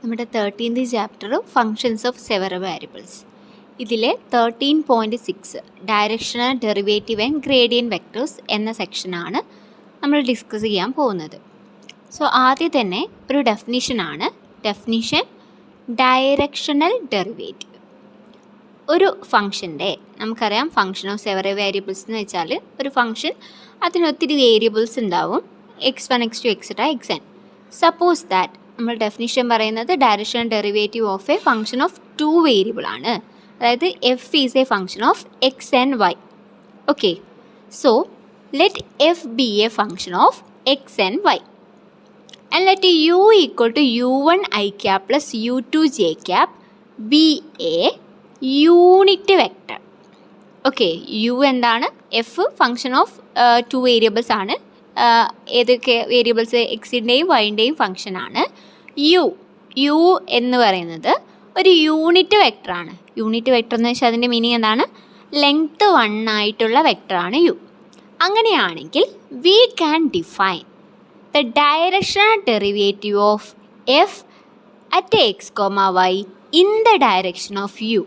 നമ്മുടെ 13th chapter functions of several variables. ഇതിലെ 13.6 directional derivative and gradient vectors എന്ന സെക്ഷനാണ് നമ്മൾ ഡിസ്കസ് ചെയ്യാൻ പോകുന്നത്. സോ ആദ്യം തന്നെ ഒരു ഡെഫിനിഷനാണ്. Definition: directional derivative. ഒരു ഫംഗ്ഷൻ്റെ, നമുക്കറിയാം ഫംഗ്ഷൻ ഓഫ് സെവറൽ വേരിയബിൾസ് എന്ന് വെച്ചാൽ ഒരു ഫംഗ്ഷൻ അതിനൊത്തിരി വേരിയബിൾസ് ഉണ്ടാവും, x1 x2 etcetera xn. Suppose that നമ്മൾ ഡെഫിനിഷൻ പറയുന്നത് directional derivative of a function of 2 variable ആണ്. അതായത് f is a function of x and y. Okay, so let f be a function of x and y and let u equal to u1 i cap plus u2 j cap be a unit vector. Okay, you എന്താണ്? F function of 2 variables ആണ്. ഏതൊക്കെ variables? എക്സിൻ്റെയും വൈൻ്റെയും ഫംഗ്ഷനാണ്. U എന്ന് പറയുന്നത് ഒരു unit വെക്ടറാണ്. Unit vector എന്ന് വെച്ചാൽ അതിൻ്റെ മീനിങ് എന്താണ്? ലെങ്ത്ത് 1 ആയിട്ടുള്ള വെക്ടറാണ് യു. അങ്ങനെയാണെങ്കിൽ we can define the directional derivative of f at x, y in the direction of u.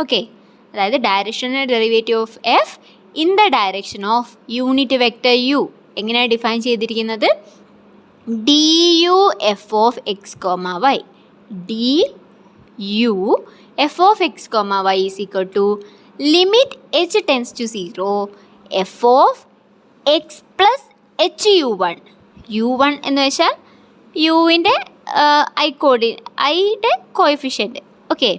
Okay, അതായത് directional derivative of f in the direction of unit vector u എങ്ങനെയാണ് define ചെയ്തിരിക്കുന്നത്? D U F of X comma y. D U F of X comma y is equal to limit H tends to 0 f of x plus H U one. u1 എന്ന് വെച്ചാൽ യുവിൻ്റെ ഐയുടെ coefficient. Okay,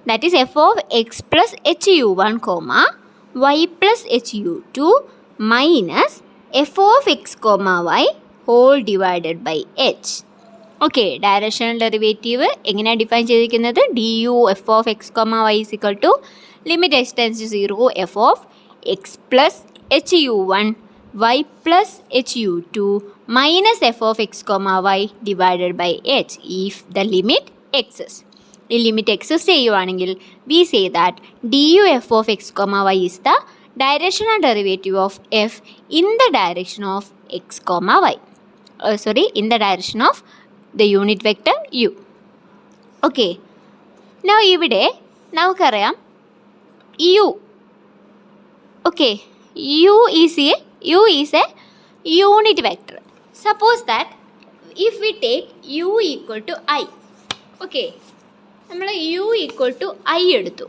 that is f of x plus H U one comma y plus H U two minus f of X comma y whole divided by h. Okay, directional derivative എങ്ങനെയാണ് define ചെയ്തിരിക്കുന്നത്? D U F of X comma y is equal to limit H tends to 0 f of x plus H U one y plus hu2 minus f of x comma y divided by h if the limit exists. ഈ limit exist ചെയ്യുവാണെങ്കിൽ we say that du f of x comma y is the directional derivative of f in the direction of x comma y. In the direction of the unit vector u. Okay, now ഇവിടെ നമുക്കറിയാം u. Okay, u is a unit vector. Suppose that if we take u equal to I. Okay, നമ്മൾ u equal to I എടുത്തു.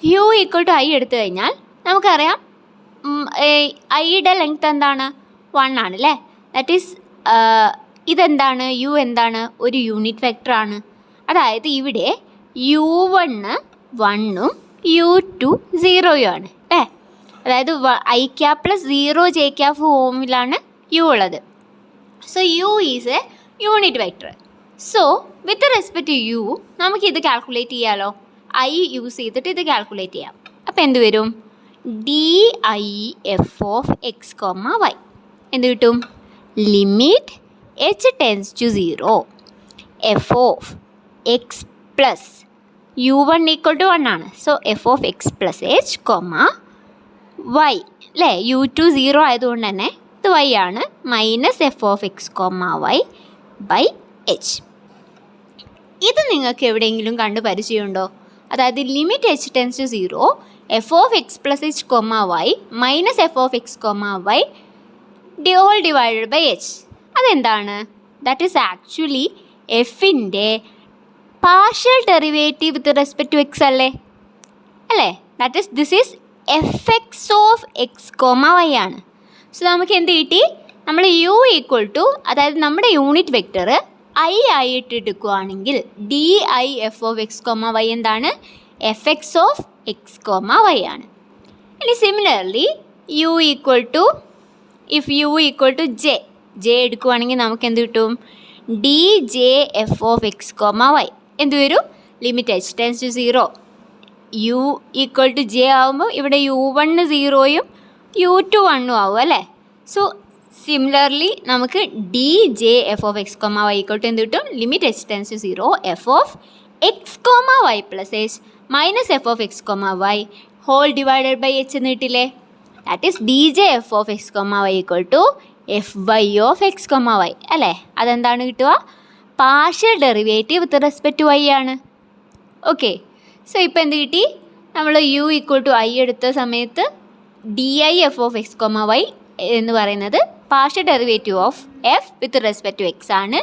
u equal to I എടുത്തു കഴിഞ്ഞാൽ നമുക്കറിയാം ഐയുടെ length എന്താണ്? 1 ആണ് അല്ലേ? ദാറ്റ് ഈസ് ഇതെന്താണ്? u എന്താണ്? ഒരു യൂണിറ്റ് വെക്ടറാണ്. അതായത് ഇവിടെ u1 1ഉം u2 0ഉം ആണ് അല്ലേ? അതായത് i cap plus 0 j cap ഫോമിലാണ് യു ഉള്ളത്. So u is a unit vector. So with respect to u നമുക്കിത് കാൽക്കുലേറ്റ് ചെയ്യാമല്ലോ. ഐ യൂസ് ചെയ്തിട്ട് ഇത് കാൽക്കുലേറ്റ് ചെയ്യാം. അപ്പോൾ എന്ത് വരും? D i f of X comma y എന്ത് കിട്ടും? Limit H tends to 0 f of x plus u one equal to 1 ആണ്. So f of x plus h comma Y അല്ലേ? u2 0 ആയതുകൊണ്ട് തന്നെ ഇത് y ആണ്. Minus f of X comma y by h. ഇത് നിങ്ങൾക്ക് എവിടെയെങ്കിലും കണ്ട് പരിചയമുണ്ടോ? അതായത് limit H tends to 0 f of x plus h comma y minus f of X comma y whole divided by h. അതെന്താണ്? ദാറ്റ് ഈസ് ആക്ച്വലി എഫിൻ്റെ partial derivative with respect to x അല്ലേ? That is this is F X of X comma y ആണ്. So നമുക്ക് എന്ത് കിട്ടി? നമ്മൾ U equal to, അതായത് നമ്മുടെ യൂണിറ്റ് വെക്ടർ ഐ ആയിട്ട് എടുക്കുകയാണെങ്കിൽ d i f of X comma y എന്താണ്? F X of X comma y ആണ്. ഇനി similarly u equal to, if u equal to j എടുക്കുകയാണെങ്കിൽ നമുക്ക് എന്ത് കിട്ടും? D j f of X comma y എന്ത് വരും? Limit H tends to 0 u equal to j ആകുമ്പോൾ ഇവിടെ u1 0ഉം u2 1ഉം ആവും അല്ലേ? സോ സിമിലർലി നമുക്ക് d j f of X comma y equal to എന്ത് കിട്ടും? Limit H tends to 0 f of X comma y plus h minus f of X comma y whole divided by h എന്ന് കിട്ടില്ലേ? That is d j f of X comma y equal to f Y of X comma Y അല്ലേ? അതെന്താണ് കിട്ടുക? Partial derivative with respect to y ആണ്. Okay, so ഇപ്പോൾ എന്ത് കിട്ടി? നമ്മൾ u ഈക്വൽ ടു i എടുത്ത സമയത്ത് di f of X comma Y എന്ന് പറയുന്നത് partial derivative of f with respect to x ആണ്.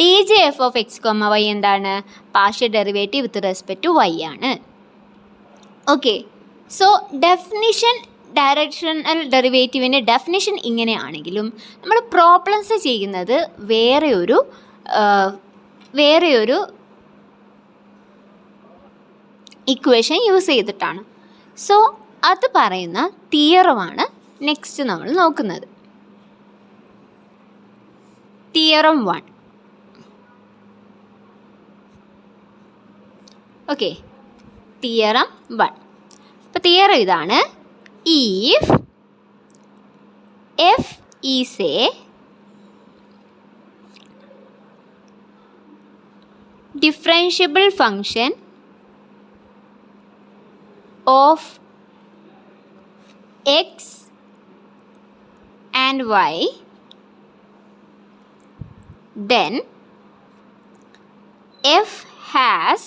D j f of X comma y എന്താണ്? Partial derivative with respect to y ആണ്. Okay, so definition, directional ഡെറിവേറ്റീവിൻ്റെ definition ഇങ്ങനെയാണെങ്കിലും നമ്മൾ problems ചെയ്യുന്നത് വേറെ ഒരു ഇക്വേഷൻ യൂസ് ചെയ്തിട്ടാണ്. സോ അത് പറയുന്ന തിയറമാണ് നെക്സ്റ്റ് നമ്മൾ നോക്കുന്നത്. തിയറം 1. Okay, theorem 1. അപ്പോൾ തിയറം ഇതാണ്: if f is a differentiable function of x and y, then f has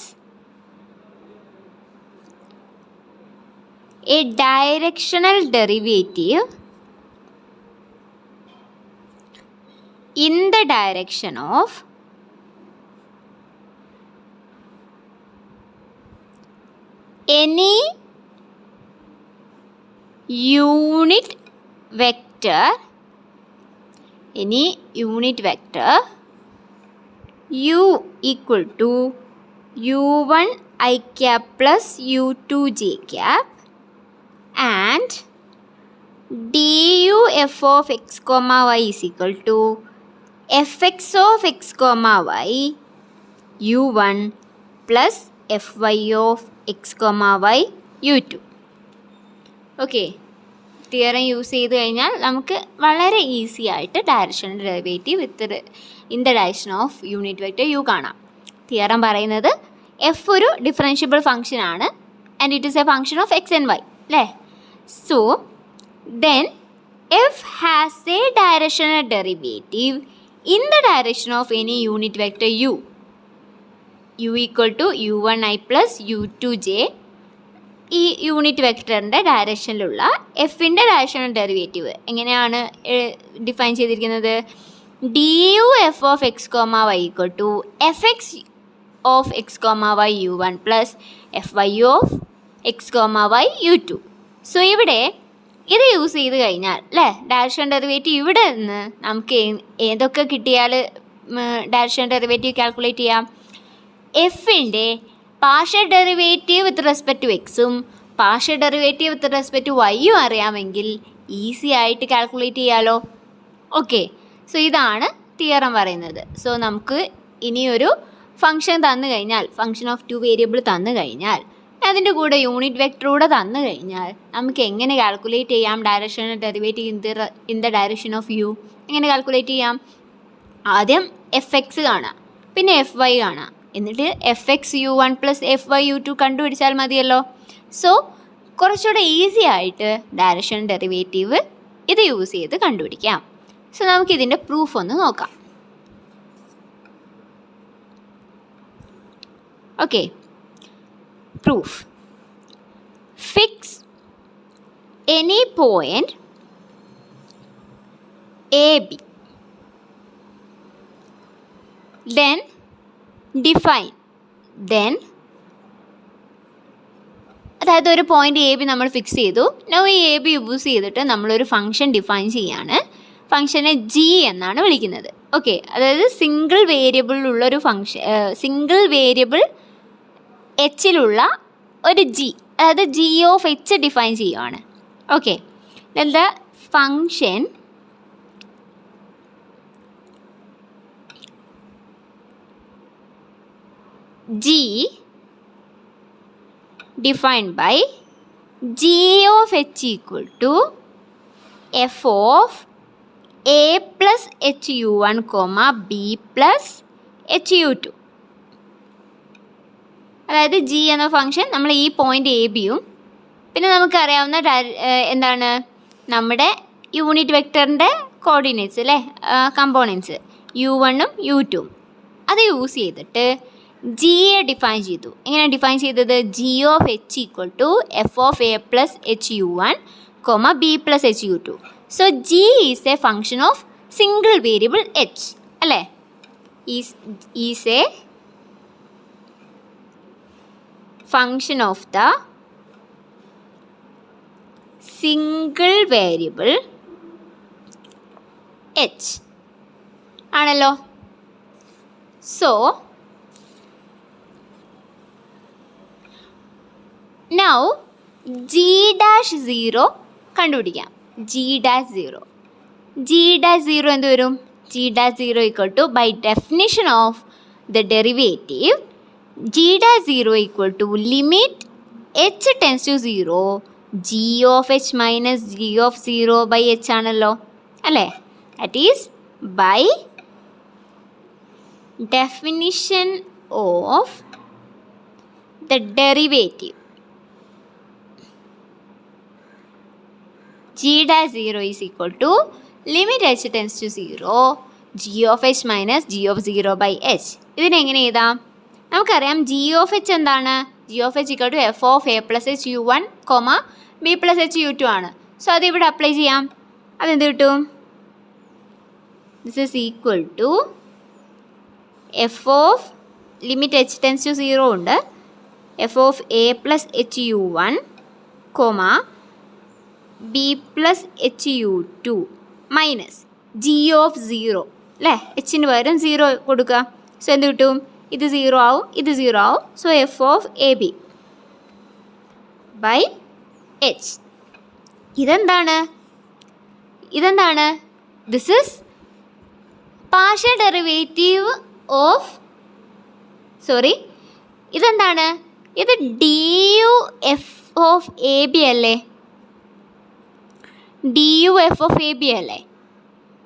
a directional derivative in the direction of any unit vector u equal to u1 I cap plus u2 j cap and du f of x comma y is equal to fx of x comma y u1 plus fy of x comma y u2. Okay, theorem use ചെയ്ത് കഴിഞ്ഞാൽ നമുക്ക് വളരെ easy ആയിട്ട് directional derivative with in the direction of unit vector u കാണാം. Theorem പറയുന്നത് f ഒരു differentiable function ആണ് and it is a function of x and y അല്ലേ. So then f has a directional derivative in the direction of any unit vector u equal to u1 i plus u2 j. ഈ unit വെക്ടറിൻ്റെ ഡയറക്ഷനിലുള്ള എഫിൻ്റെ directional derivative എങ്ങനെയാണ് define ചെയ്തിരിക്കുന്നത്? D U F of X comma y equal to F X of X comma y u1 plus F Y of X comma y u2. So ഇവിടെ ഇത് use ചെയ്ത് കഴിഞ്ഞാൽ അല്ലേ, ഡയറക്ഷണൽ ഡെറിവേറ്റീവ് ഇവിടെ നിന്ന് നമുക്ക് ഏതൊക്കെ കിട്ടിയാൽ ഡയറക്ഷണൽ ഡെറിവേറ്റീവ് കാൽക്കുലേറ്റ് ചെയ്യാം? എഫിൻ്റെ partial derivative with respect to എക്സും partial derivative with respect to വൈയും അറിയാമെങ്കിൽ ഈസി ആയിട്ട് കാൽക്കുലേറ്റ് ചെയ്യാമല്ലോ. ഓക്കെ, സോ ഇതാണ് തിയറം പറയുന്നത്. സോ നമുക്ക് ഇനിയൊരു ഫംഗ്ഷൻ തന്നു കഴിഞ്ഞാൽ, ഫംഗ്ഷൻ ഓഫ് 2 വേരിയബിൾ തന്നു കഴിഞ്ഞാൽ, അതിൻ്റെ കൂടെ യൂണിറ്റ് വെക്ടർ കൂടെ തന്നു കഴിഞ്ഞാൽ നമുക്ക് എങ്ങനെ കാൽക്കുലേറ്റ് ചെയ്യാം directional derivative in the direction of u? എങ്ങനെ കാൽക്കുലേറ്റ് ചെയ്യാം? ആദ്യം എഫ് എക്സ് കാണാം, പിന്നെ എഫ് വൈ കാണാം, എന്നിട്ട് f x u1 plus F y u2 കണ്ടുപിടിച്ചാൽ മതിയല്ലോ. സോ കുറച്ചുകൂടെ ഈസി ആയിട്ട് ഡയറക്ഷണൽ ഡെറിവേറ്റീവ് ഇത് യൂസ് ചെയ്ത് കണ്ടുപിടിക്കാം. സോ നമുക്കിതിൻ്റെ പ്രൂഫ് ഒന്ന് നോക്കാം. Okay, proof: fix any point A B, then define, then അതായത് ഒരു പോയിന്റ് എ ബി നമ്മൾ ഫിക്സ് ചെയ്തു. നൗ ഈ എ ബി യൂസ് ചെയ്തിട്ട് നമ്മളൊരു ഫംഗ്ഷൻ ഡിഫൈൻ ചെയ്യാണ്. ഫംഗ്ഷനെ ജി എന്നാണ് വിളിക്കുന്നത്. ഓക്കെ, അതായത് സിംഗിൾ വേരിയബിളിലുള്ളൊരു ഫംഗ്ഷൻ, സിംഗിൾ വേരിയബിൾ എച്ചിലുള്ള ഒരു ജി, അതായത് ജി ഓഫ് എച്ച് ഡിഫൈൻ ചെയ്യുവാണ്. Okay, the function g defined by g of h equal to f of a plus h u1 comma b plus h u2. അതായത് G എന്ന function നമ്മൾ ഈ point A ബിയും പിന്നെ നമുക്കറിയാവുന്ന എന്താണ് നമ്മുടെ യൂണിറ്റ് വെക്ടറിൻ്റെ കോർഡിനേറ്റ്സ് അല്ലേ, കമ്പോണൻസ് u1ഉം u2ഉം. അത് യൂസ് ചെയ്തിട്ട് ജിയെ ഡിഫൈൻ ചെയ്തു. എങ്ങനെയാണ് ഡിഫൈൻ ചെയ്തത്? G of H equal to F of A plus H U one comma B plus H U two. So g is a function of single variable h അല്ലേ? Is a function of the single variable h ആണല്ലോ. So now g dash zero കണ്ടുപിടിക്കാം. G dash zero എന്ത് വരും? G dash zero equal to by definition of the derivative G dash zero equal to limit H tends to zero G of H minus G of zero by H ആണല്ലോ അല്ലേ? That is by definition of the derivative g dash 0 is equal to limit h tends to 0 g of h minus g of 0 by h. ഇതിനെങ്ങനെ എഴുതാം? നമുക്കറിയാം g of h എന്താണ്? g of h equal to f of a plus h u1 b plus h u2 ആണ്. So അത് ഇവിടെ apply ചെയ്യാം. അതെന്ത് കിട്ടും? This is equal to F of limit H tends to 0 ഉണ്ട്, F of A plus H U one comma B plus H U two minus G of 0 അല്ലേ? എച്ചിന് പകരം 0 കൊടുക്കുക. സോ എന്ത് കിട്ടും? ഇത് 0 ആവും, ഇത് 0 ആവും. So f of A b by h. ഇതെന്താണ്? This is partial derivative of ഇതെന്താണ്? ഇത് d U F of A b അല്ലേ? D U F of A b അല്ലേ?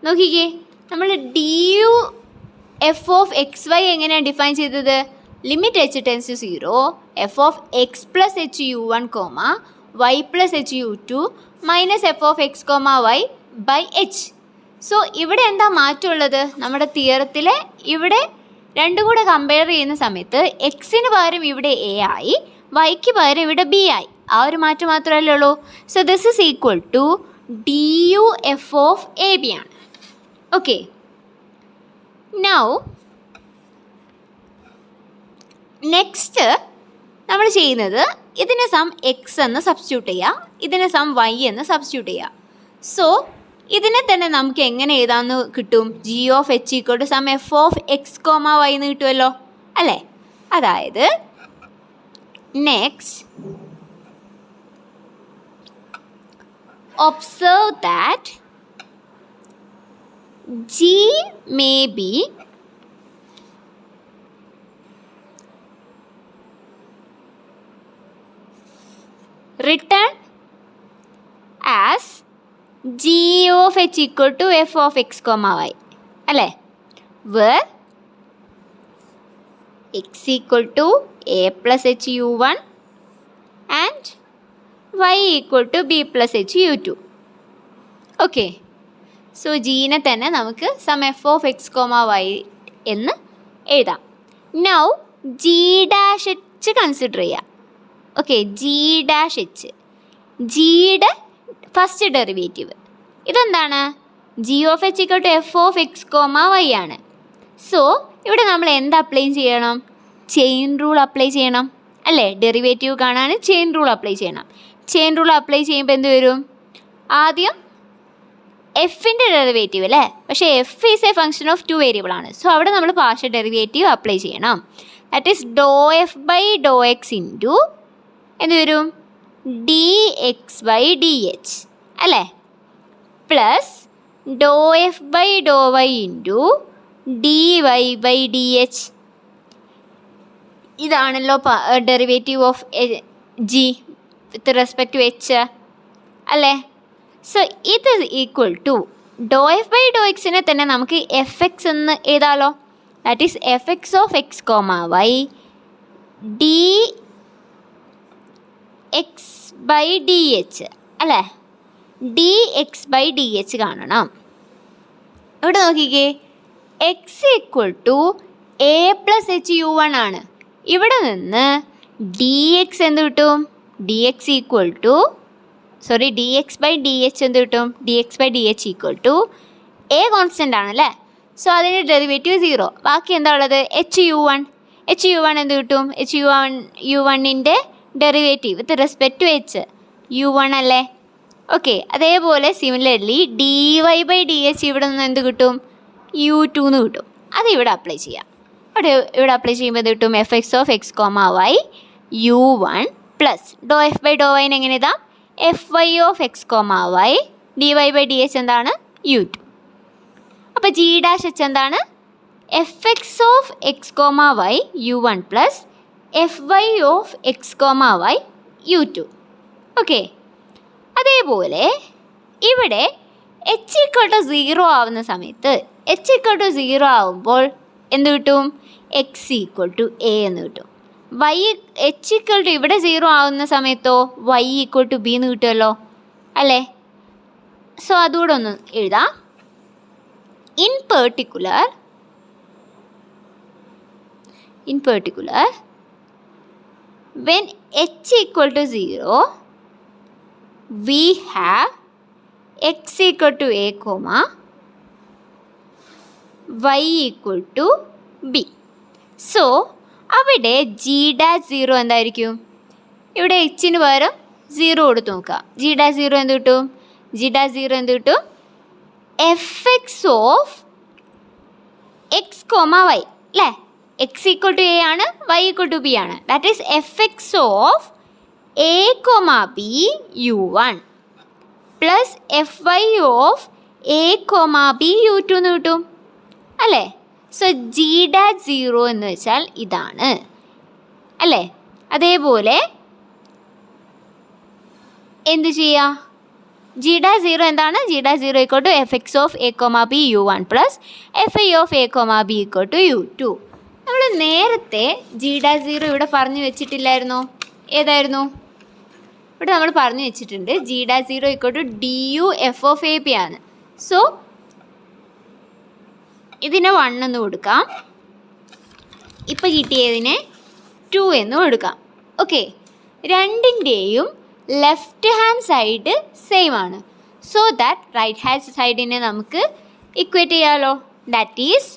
നോക്കിക്കേ, നമ്മൾ d U F of x y എങ്ങനെയാണ് ഡിഫൈൻ ചെയ്തത്? Limit H tends to 0 f of x plus H U one comma y plus H U two minus f of X comma y by H. So ഇവിടെ എന്താ മാറ്റമുള്ളത്? നമ്മുടെ തിയറത്തിൽ ഇവിടെ രണ്ടും കൂടെ compare ചെയ്യുന്ന സമയത്ത് എക്സിന് പകരം ഇവിടെ എ ആയി, വൈക്ക് പകരം ഇവിടെ ബി ആയി. ആ ഒരു മാറ്റം മാത്രമല്ലേ ഉള്ളൂ. So this is equal to D U F of A B ആണ്. ഓക്കെ, നൗ നെക്സ്റ്റ് നമ്മൾ ചെയ്യുന്നത് ഇതിനെ സം എക്സ് എന്ന് സബ്സ്റ്റിറ്റ്യൂട്ട് ചെയ്യുക, ഇതിനെ സം വൈ എന്ന് സബ്സ്റ്റിറ്റ്യൂട്ട് ചെയ്യുക. സോ ഇതിനെ തന്നെ നമുക്ക് എങ്ങനെ എഴുതാമെന്ന് കിട്ടും? G of H equal to some F of X comma Y എന്ന് കിട്ടുമല്ലോ അല്ലേ? അതായത് next observe that G may be written as g of h equal to f of x comma y അല്ലേ? where x equal to a plus h u1 and y equal to b plus h u2. Okay, so ജീനെ തന്നെ നമുക്ക് some F of X comma Y എന്ന് എഴുതാം. Now g dash h consider ചെയ്യാം. Okay, g dash h, ജിയുടെ first derivative ഇതെന്താണ്? G of h equal to F of X comma y ആണ്. So ഇവിടെ നമ്മൾ എന്ത് അപ്ലൈ ചെയ്യണം? ചെയിൻ റൂൾ അപ്ലൈ ചെയ്യണം അല്ലേ? ഡെറിവേറ്റീവ് കാണാൻ ചെയിൻ റൂൾ അപ്ലൈ ചെയ്യണം. ചെയിൻ റൂൾ അപ്ലൈ ചെയ്യുമ്പോൾ എന്ത് വരും? ആദ്യം എഫിൻ്റെ ഡെറിവേറ്റീവ് അല്ലേ? പക്ഷേ f is a function of 2 variable ആണ്. സോ അവിടെ നമ്മൾ പാർഷ്യൽ ഡെറിവേറ്റീവ് അപ്ലൈ ചെയ്യണം. That is doh f by doh x into എന്ത് വരും? D x by D h അല്ലേ? Plus doh f by doh y into d Y by D h. ഇതാണല്ലോ derivative of g with respect to H അല്ലേ? So ഇത് equal to doh f by doh എക്സിനെ തന്നെ നമുക്ക് f x എന്ന് എഴുതാലോ. That is F X of X comma y d x by D h അല്ലേ? D x by D h കാണണം. ഇവിടെ നോക്കിക്കേ, x equal to a plus H U one ആണ്. ഇവിടെ നിന്ന് ഡി എക്സ് എന്ത് കിട്ടും? D x equal to d x by D h എന്ത് കിട്ടും? D x by D h equal to a constant ആണല്ലേ. സോ അതിൻ്റെ ഡെറിവേറ്റീവ് 0. ബാക്കി എന്താ ഉള്ളത്? H U one. H U one എന്ത് കിട്ടും? എച്ച് യു വണ്ണിൻ്റെ derivative with respect to H U one അല്ലേ. ഓക്കെ, അതേപോലെ similarly D Y by D H ഇവിടെ നിന്ന് എന്ത് കിട്ടും? യു ടു എന്ന് കിട്ടും. അത് ഇവിടെ അപ്ലൈ ചെയ്യാം. ഇവിടെ അപ്ലൈ ചെയ്യുമ്പോൾ എന്ത് കിട്ടും? F X of X comma y u one plus doh f by doh വൈന് എങ്ങനെ ഇതാ? F Y of X comma y d Y by D h എന്താണ്? U two. അപ്പോൾ ജി ഡാഷ് എച്ച് എന്താണ്? F X of X comma y u one plus F Y of X comma y u two. Okay, അതേപോലെ ഇവിടെ H equal to 0 ആവുന്ന സമയത്ത് H equal to 0 ആവുമ്പോൾ എന്ത് കിട്ടും? എക്സ് ഈക്വൽ ടു എ എന്ന് കിട്ടും. വൈ എച്ച് ഈക്വൽ ടു ഇവിടെ 0 ആവുന്ന സമയത്തോ വൈ ഈക്വൽ ടു ബി എന്ന് കിട്ടുമല്ലോ അല്ലേ. സോ അതുകൂടെ ഒന്ന് എഴുതാം. In particular, when h equal to 0, we have x equal to a comma y equal to b. So, അവിടെ g dash 0 എന്തായിരിക്കും? ഇവിടെ hന് പകരം 0 കൊടുത്ത് നോക്കാം. g dash 0 എന്ത് കിട്ടും? g dash 0 എന്ത് കിട്ടും? F X of X comma Y അല്ലേ. എക്സ് ഈക്വൽ ടു എ ആണ്, വൈ ഈക്വൽ ടു ബി ആണ്. That is F X of A comma B U one plus F Y of A comma B U two എന്ന് കിട്ടും അല്ലേ. So G dash 0 എന്ന് വെച്ചാൽ ഇതാണ് അല്ലേ. അതേപോലെ എന്ത് ചെയ്യുക? ജി ഡാഷ് 0 എന്താണ്? G dash 0 equal to F X of A comma B U one plus F I of A comma B equal to U two. നമ്മൾ നേരത്തെ ജി ഡാഷ് 0 ഇവിടെ പറഞ്ഞു വെച്ചിട്ടില്ലായിരുന്നോ? ഏതായിരുന്നു? ഇവിടെ നമ്മൾ പറഞ്ഞു വെച്ചിട്ടുണ്ട് G dash 0 equal to D U F of A P ആണ്. സോ ഇതിനെ 1 എന്ന് കൊടുക്കാം. ഇപ്പോൾ കിട്ടിയതിനെ 2 എന്ന് കൊടുക്കാം. ഓക്കെ, രണ്ടിൻ്റെയും ലെഫ്റ്റ് ഹാൻഡ് സൈഡ് സെയിം ആണ്. സോ ദാറ്റ് റൈറ്റ് ഹാൻഡ് സൈഡിനെ നമുക്ക് ഇക്വേറ്റ് ചെയ്യാമല്ലോ. That is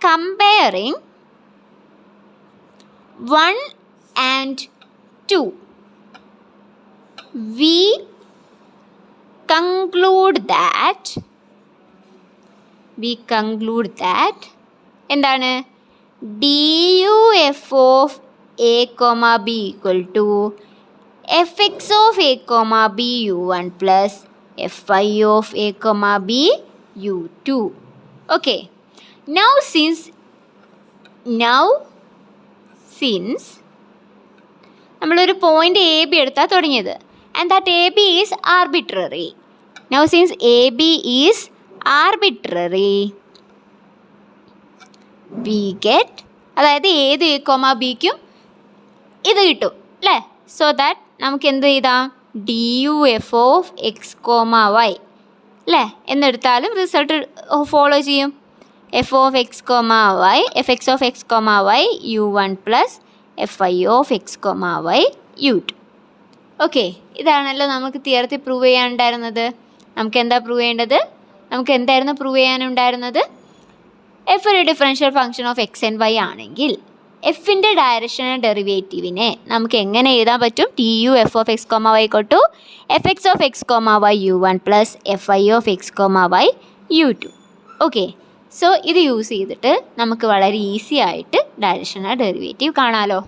comparing 1 and 2. We conclude that എന്താണ്? D U F of A comma B equal to F X of A comma B U one plus F I of A comma B U two. Okay, now since നമ്മളൊരു point A B എടുത്താൽ തുടങ്ങിയത് and that A B is arbitrary. Now since A B is arbitrary we get, അതായത് ഏത് A comma ബിക്കും ഇത് കിട്ടും അല്ലേ. So that നമുക്ക് എന്ത് ചെയ്താം? D U F of X comma Y അല്ലേ എന്നെടുത്താലും റിസൾട്ട് ഫോളോ ചെയ്യും. F of X comma y f X of X comma y u one plus F I of X comma y u two. Okay, ഇതാണല്ലോ നമുക്ക് തിയറത്തിൽ prove ചെയ്യാനുണ്ടായിരുന്നത്. നമുക്ക് എന്താ prove ചെയ്യേണ്ടത്? നമുക്ക് എന്തായിരുന്നു പ്രൂവ് ചെയ്യാനുണ്ടായിരുന്നത്? എഫ് ഒരു differential function of x and y ആണെങ്കിൽ എഫിൻ്റെ ഡയറക്ഷണൽ ഡെറിവേറ്റീവിനെ നമുക്ക് എങ്ങനെ എഴുതാൻ പറ്റും? D u F of X comma y കൊട്ടു f X of X comma y u one plus F I of X comma y u two. Okay, so ഇത് use ചെയ്തിട്ട് നമുക്ക് വളരെ ഈസി ആയിട്ട് ഡയറക്ഷണൽ ഡെറിവേറ്റീവ് കാണാമല്ലോ.